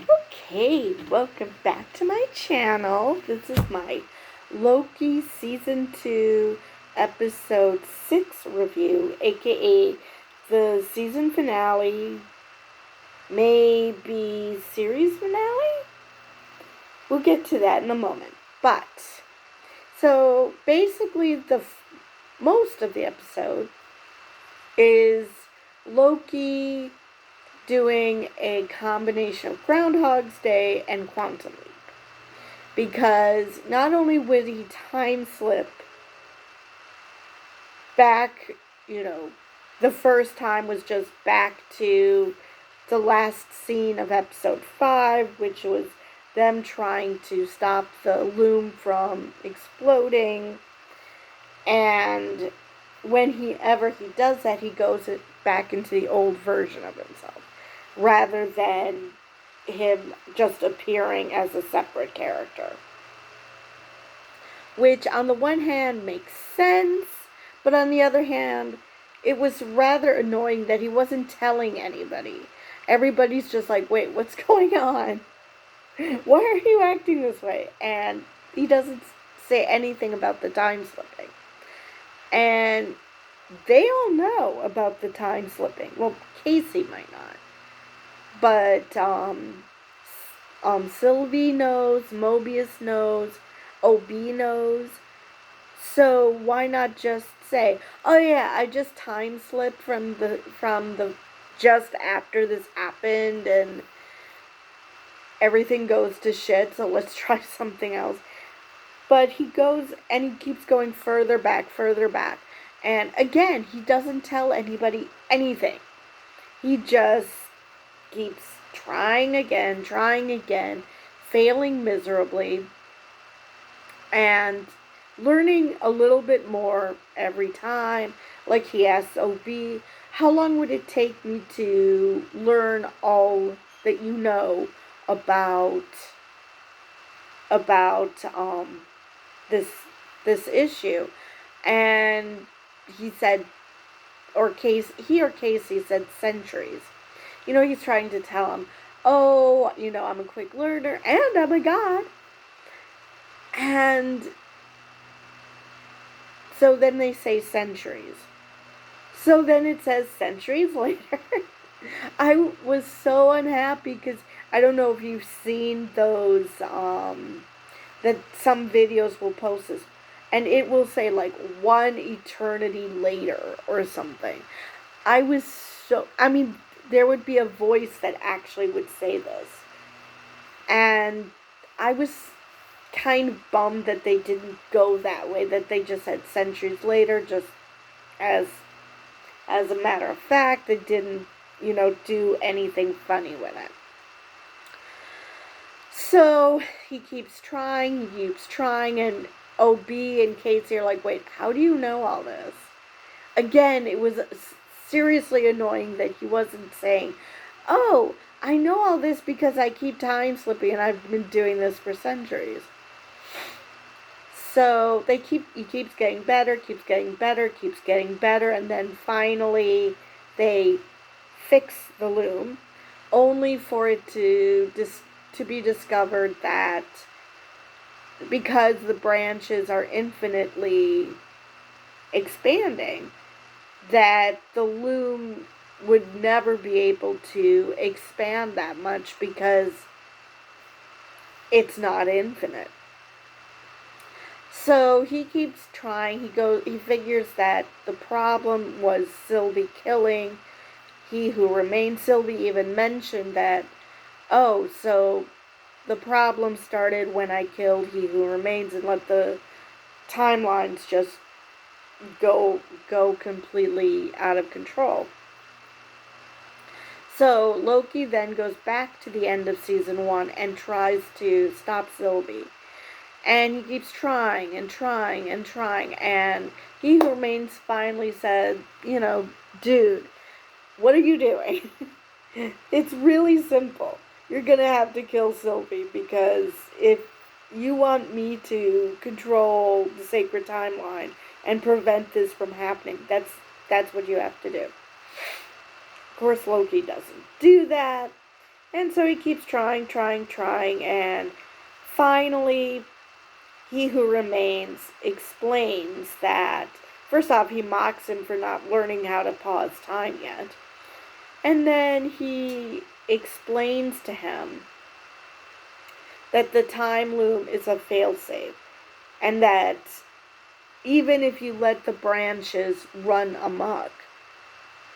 Okay, welcome back to my channel. This is my Loki Season 2 Episode 6 review, aka the season finale, maybe series finale? We'll get to that in a moment. But, so basically, most of the episode is Loki doing a combination of Groundhog's Day and Quantum Leap. Because not only would he time slip back, the first time was just back to the last scene of episode 5, which was them trying to stop the loom from exploding. And whenever he does that, he goes back into the old version of himself, rather than him just appearing as a separate character. Which, on the one hand, makes sense, but on the other hand, it was rather annoying that he wasn't telling anybody. Everybody's just like, wait, what's going on? Why are you acting this way? And he doesn't say anything about the time slipping. And they all know about the time slipping. Well, Casey might not. But, Sylvie knows, Mobius knows, OB knows. So why not just say, "Oh yeah, I just time slipped from the just after this happened and everything goes to shit, so let's try something else." But he goes and he keeps going further back, further back. And again, he doesn't tell anybody anything. He just keeps trying again, failing miserably, and learning a little bit more every time. Like he asks OB, how long would it take me to learn all that you know about about this this issue? And he said, he or Casey said centuries. He's trying to tell him, oh, I'm a quick learner and I'm a god. And so then they say centuries. So then it says centuries later. I was so unhappy because I don't know if you've seen those, that some videos will post this. And it will say like one eternity later or something. There would be a voice that actually would say this. And I was kind of bummed that they didn't go that way, that they just said centuries later, just as a matter of fact. They didn't, do anything funny with it. So he keeps trying, and OB and Casey are like, wait, how do you know all this? Again, it was seriously annoying that he wasn't saying, oh, I know all this because I keep time slipping and I've been doing this for centuries. So he keeps getting better, and then finally they fix the loom, only for it to be discovered that because the branches are infinitely expanding, that the loom would never be able to expand that much because it's not infinite. So he keeps trying. He figures that the problem was Sylvie killing He Who Remains. Sylvie even mentioned that, oh, so the problem started when I killed He Who Remains and let the timelines just go completely out of control. So Loki then goes back to the end of season 1 and tries to stop Sylvie. And he keeps trying, and He Who Remains finally said, dude, what are you doing? It's really simple. You're gonna have to kill Sylvie, because if you want me to control the sacred timeline and prevent this from happening, that's what you have to do. Of course, Loki doesn't do that. And so he keeps trying, and finally, he who remains explains that, first off, he mocks him for not learning how to pause time yet. And then he explains to him that the time loom is a failsafe, and that even if you let the branches run amok,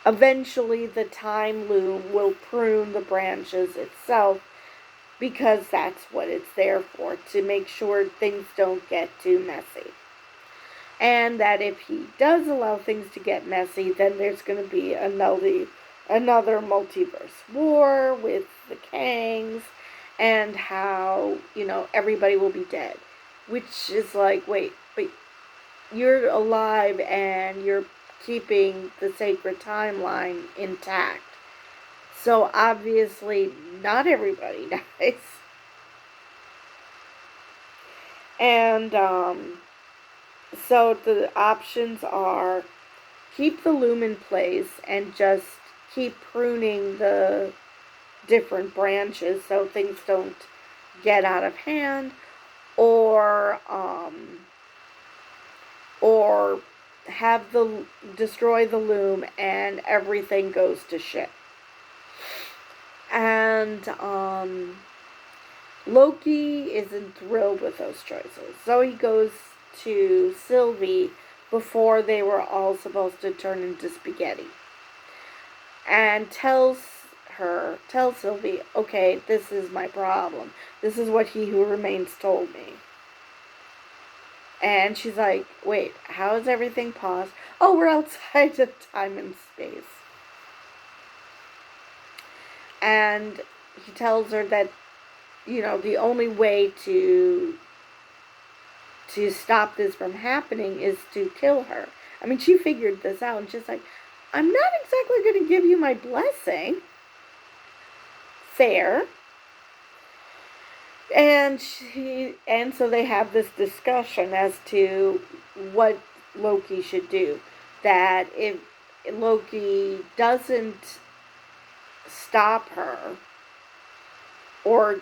eventually the time loom will prune the branches itself, because that's what it's there for, to make sure things don't get too messy. And that if he does allow things to get messy, then there's going to be another multiverse war with the Kangs, and how, everybody will be dead. Which is like, wait, but you're alive and you're keeping the sacred timeline intact. So obviously, not everybody dies. And so the options are keep the loom in place and just keep pruning the different branches so things don't get out of hand, or have destroy the loom and everything goes to shit. And Loki isn't thrilled with those choices, so he goes to Sylvie before they were all supposed to turn into spaghetti, and tells Sylvie, okay, this is my problem. This is what he who remains told me. And she's like, wait, how is everything paused? Oh, we're outside of time and space. And he tells her that, the only way to stop this from happening is to kill her. I mean, she figured this out, and she's like, I'm not exactly going to give you my blessing. Fair. And so they have this discussion as to what Loki should do. That if Loki doesn't stop her, or,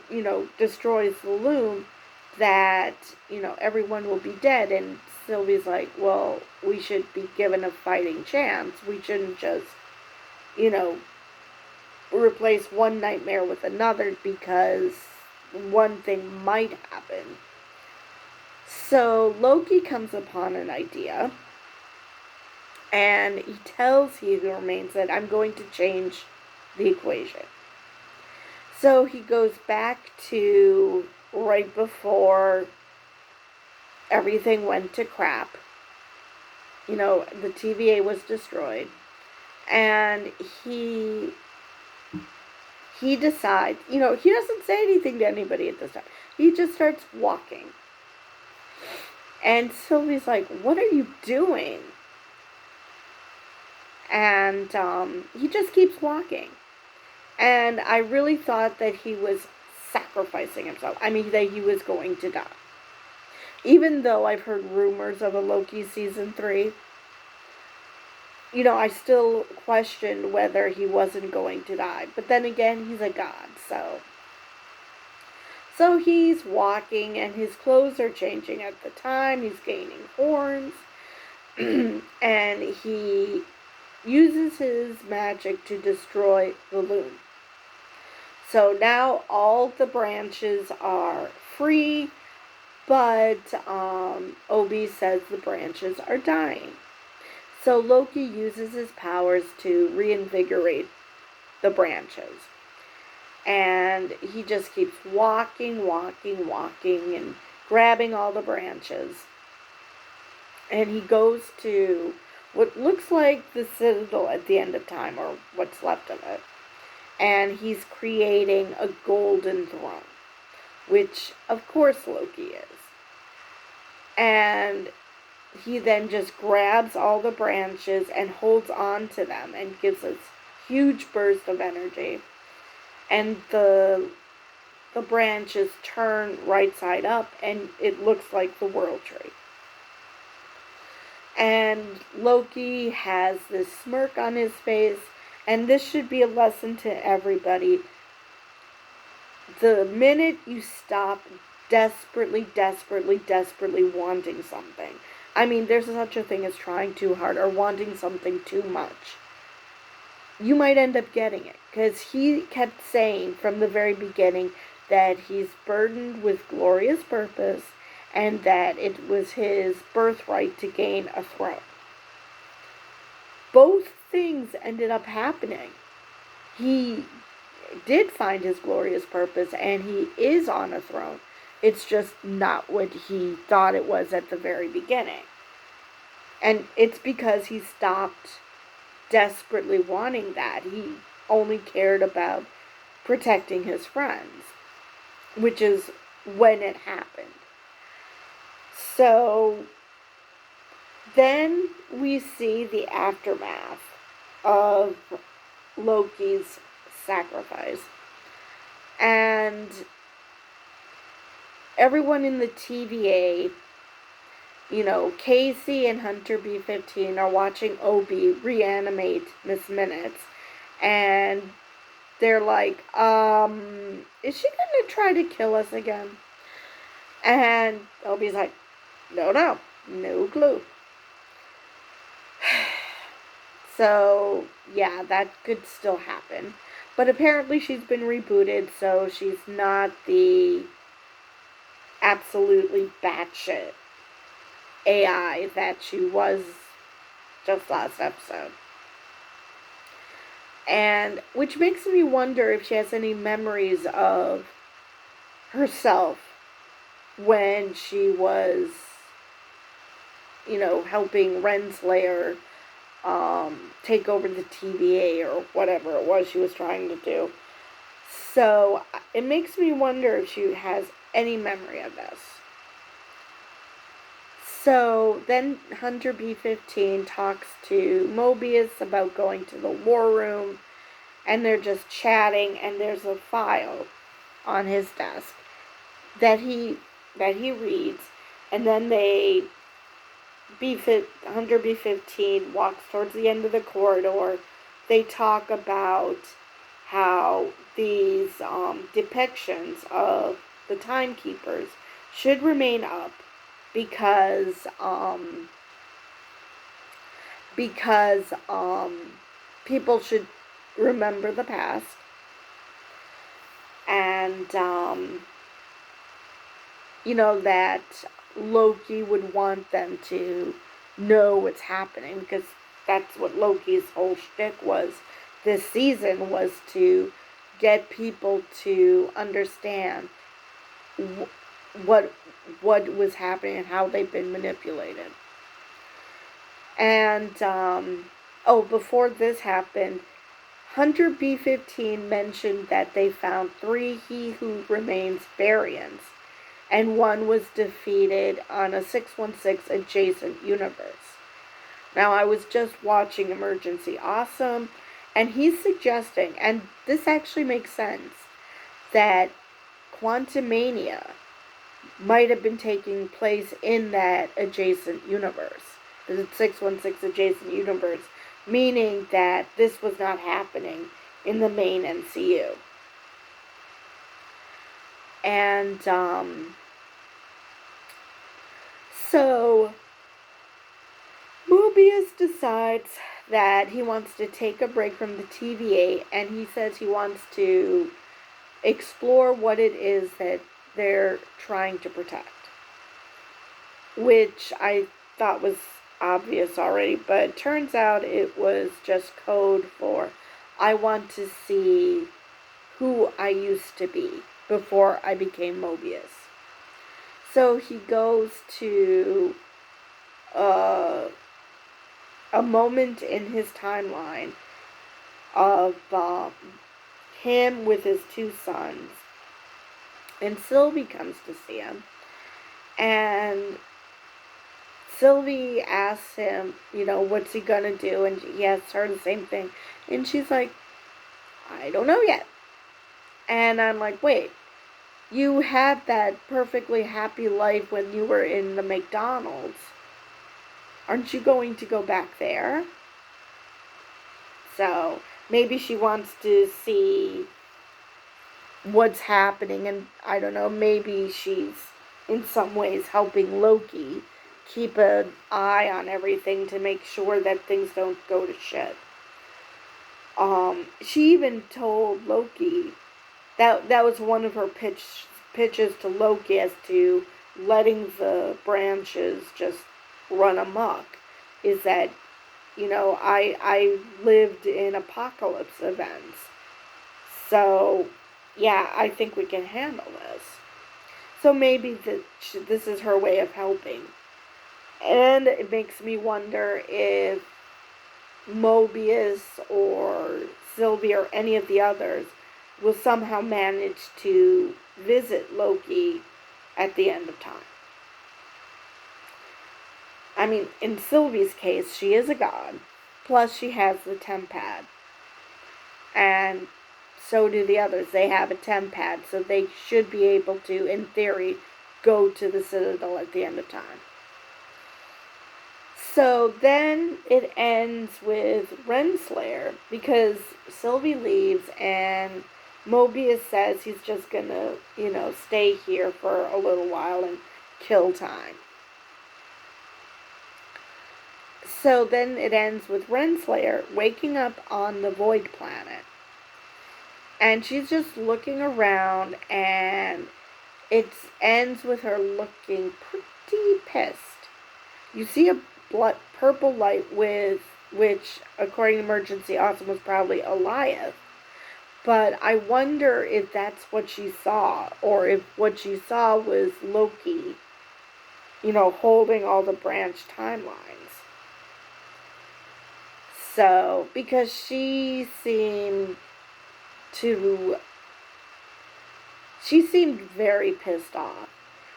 destroys the loom, that, everyone will be dead. And Sylvie's like, well, we should be given a fighting chance. We shouldn't just, replace one nightmare with another because one thing might happen. So Loki comes upon an idea, and he tells He Who Remains that I'm going to change the equation. So he goes back to right before everything went to crap. The TVA was destroyed. And he decides, he doesn't say anything to anybody at this time. He just starts walking. And Sylvie's like, what are you doing? And he just keeps walking. And I really thought that he was sacrificing himself. I mean, that he was going to die. Even though I've heard rumors of a Loki season 3, I still questioned whether he wasn't going to die. But then again, he's a god, so. So he's walking, and his clothes are changing at the time. He's gaining horns. And he uses his magic to destroy the loom. So now all the branches are free, but Obi says the branches are dying. So Loki uses his powers to reinvigorate the branches. And he just keeps walking, and grabbing all the branches. And he goes to what looks like the Citadel at the end of time, or what's left of it. And he's creating a golden throne, which of course Loki is. And he then just grabs all the branches and holds on to them and gives this huge burst of energy. And the branches turn right side up, and it looks like the World Tree. And Loki has this smirk on his face, and this should be a lesson to everybody. the minute you stop desperately, desperately, desperately wanting something, I mean, there's such a thing as trying too hard or wanting something too much, you might end up getting it. Because he kept saying from the very beginning that he's burdened with glorious purpose and that it was his birthright to gain a throne. Both things ended up happening. He did find his glorious purpose and he is on a throne. It's just not what he thought it was at the very beginning. And it's because he stopped desperately wanting that. He only cared about protecting his friends, which is when it happened. So then we see the aftermath of Loki's sacrifice. And everyone in the TVA, Casey and Hunter B-15 are watching Obi reanimate Miss Minutes. And they're like, is she gonna try to kill us again? And Obi's like, no clue. So, yeah, that could still happen. But apparently she's been rebooted, so she's not the absolutely batshit AI that she was just last episode. And which makes me wonder if she has any memories of herself when she was, helping Renslayer take over the TVA or whatever it was she was trying to do. So it makes me wonder if she has any memory of this. So then Hunter B-15 talks to Mobius about going to the war room, and they're just chatting, and there's a file on his desk that he reads, and then Hunter B-15 walks towards the end of the corridor. They talk about how these depictions of the timekeepers should remain up because people should remember the past, and that Loki would want them to know what's happening, because that's what Loki's whole shtick was this season, was to get people to understand what was happening and how they've been manipulated. And before this happened, Hunter B-15 mentioned that they found 3 He Who Remains variants, and one was defeated on a 616 adjacent universe. Now, I was just watching Emergency Awesome, and he's suggesting, and this actually makes sense, that Quantumania might have been taking place in that adjacent universe, the 616 adjacent universe, meaning that this was not happening in the main MCU. And so Mobius decides that he wants to take a break from the TVA, and he says he wants to explore what it is that they're trying to protect, which I thought was obvious already, but it turns out it was just code for I want to see who I used to be before I became Mobius. So he goes to a moment in his timeline of him with his 2 sons, and Sylvie comes to see him, and Sylvie asks him, what's he gonna do, and he asks her the same thing, and she's like, I don't know yet. And I'm like, wait, you had that perfectly happy life when you were in the McDonald's. Aren't you going to go back there? So maybe she wants to see what's happening, and I don't know, maybe she's in some ways helping Loki keep an eye on everything to make sure that things don't go to shit. She even told Loki that was one of her pitches to Loki as to letting the branches just run amok. Is that, I lived in apocalypse events, so yeah, I think we can handle this. So maybe this is her way of helping, and it makes me wonder if Mobius or Sylvie or any of the others will somehow manage to visit Loki at the end of time. I mean, in Sylvie's case, she is a god, plus she has the tempad. And so do the others. They have a tempad, so they should be able to, in theory, go to the Citadel at the end of time. So then it ends with Renslayer, because Sylvie leaves and Mobius says he's just gonna, stay here for a little while and kill time. So then it ends with Renslayer waking up on the Void Planet. And she's just looking around, and it ends with her looking pretty pissed. You see a purple light which, according to Emergency Awesome, was probably Elias. But I wonder if that's what she saw, or if what she saw was Loki, holding all the branch timelines. So, because she seemed very pissed off.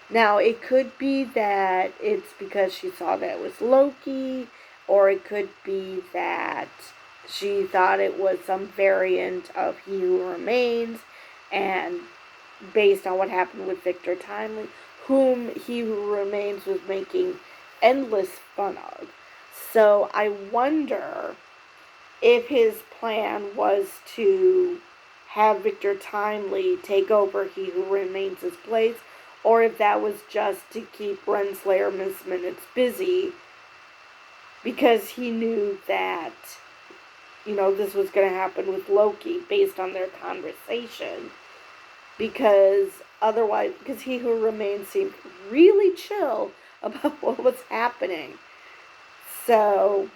Now, it could be that it's because she saw that it was Loki, or it could be that she thought it was some variant of He Who Remains, and based on what happened with Victor Timely, whom He Who Remains was making endless fun of. So I wonder if his plan was to have Victor Timely take over He Who Remains' place, or if that was just to keep Renslayer Miss Minutes busy, because he knew that, this was going to happen with Loki based on their conversation, because He Who Remains seemed really chill about what was happening. So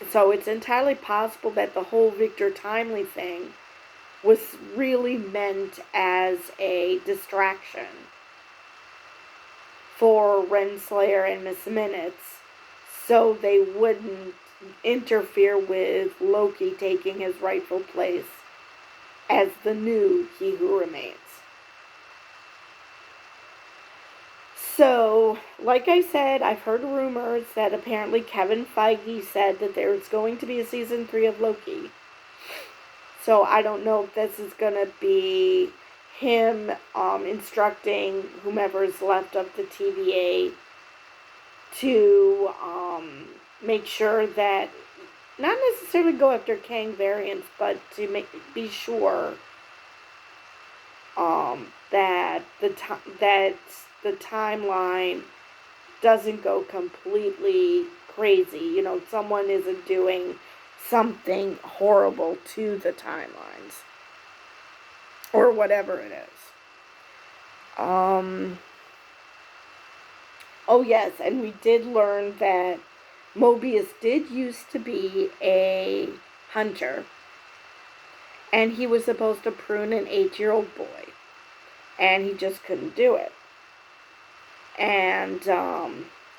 it's entirely possible that the whole Victor Timely thing was really meant as a distraction for Renslayer and Miss Minutes, so they wouldn't interfere with Loki taking his rightful place as the new He Who Remains. So, like I said, I've heard rumors that apparently Kevin Feige said that there's going to be a season 3 of Loki. So I don't know if this is going to be him instructing whomever is left of the TVA to make sure that, not necessarily go after Kang variants, but to be sure that the timeline doesn't go completely crazy. Someone isn't doing something horrible to the timelines, or whatever it is. Oh yes, and we did learn that Mobius did used to be a hunter, and he was supposed to prune an 8-year-old boy, and he just couldn't do it. And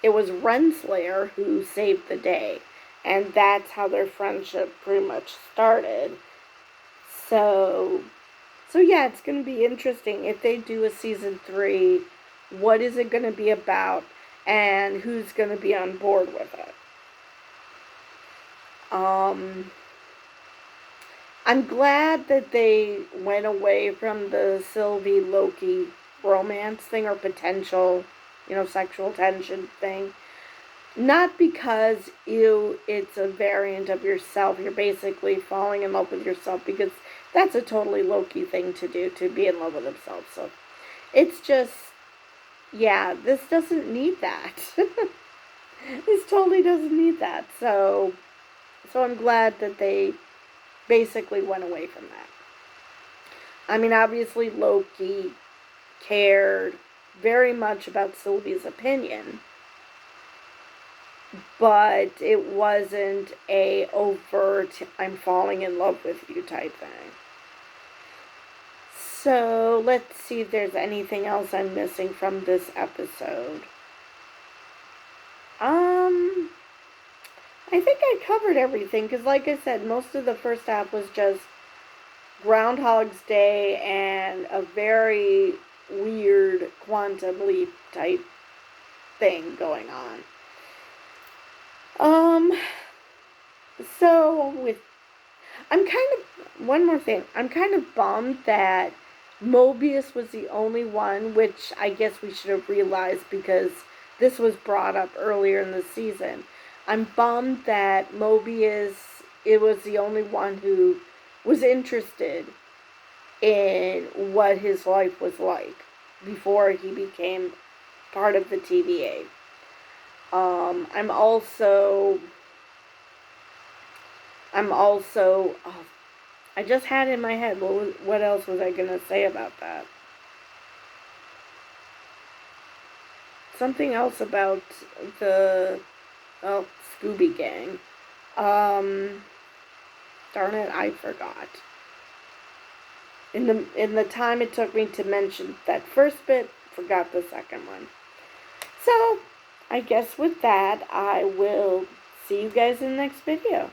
it was Renslayer who saved the day. And that's how their friendship pretty much started. So yeah, it's going to be interesting if they do a season 3. What is it going to be about, and who's going to be on board with it? I'm glad that they went away from the Sylvie Loki romance thing, or potential, sexual tension thing. Not because it's a variant of yourself, you're basically falling in love with yourself, because That's a totally Loki thing to do, to be in love with himself. So it's just, yeah, this doesn't need that. This totally doesn't need that. So I'm glad that they basically went away from that. I mean, obviously Loki cared very much about Sylvie's opinion, but it wasn't a overt I'm falling in love with you type thing. So let's see if there's anything else I'm missing from this episode. I think I covered everything because, like I said, most of the first half was just Groundhog's Day and a very weird quantum leap type thing going on. So with I'm kind of one more thing. I'm kind of bummed that Mobius was the only one, which I guess we should have realized because this was brought up earlier in the season. I'm bummed that Mobius it was the only one who was interested in what his life was like before he became part of the TVA. I'm also I just had in my head what else was I gonna say about that? Something else about the Scooby Gang. Um, Darn it, I forgot. In the time it took me to mention that first bit, forgot the second one. So I guess with that, I will see you guys in the next video.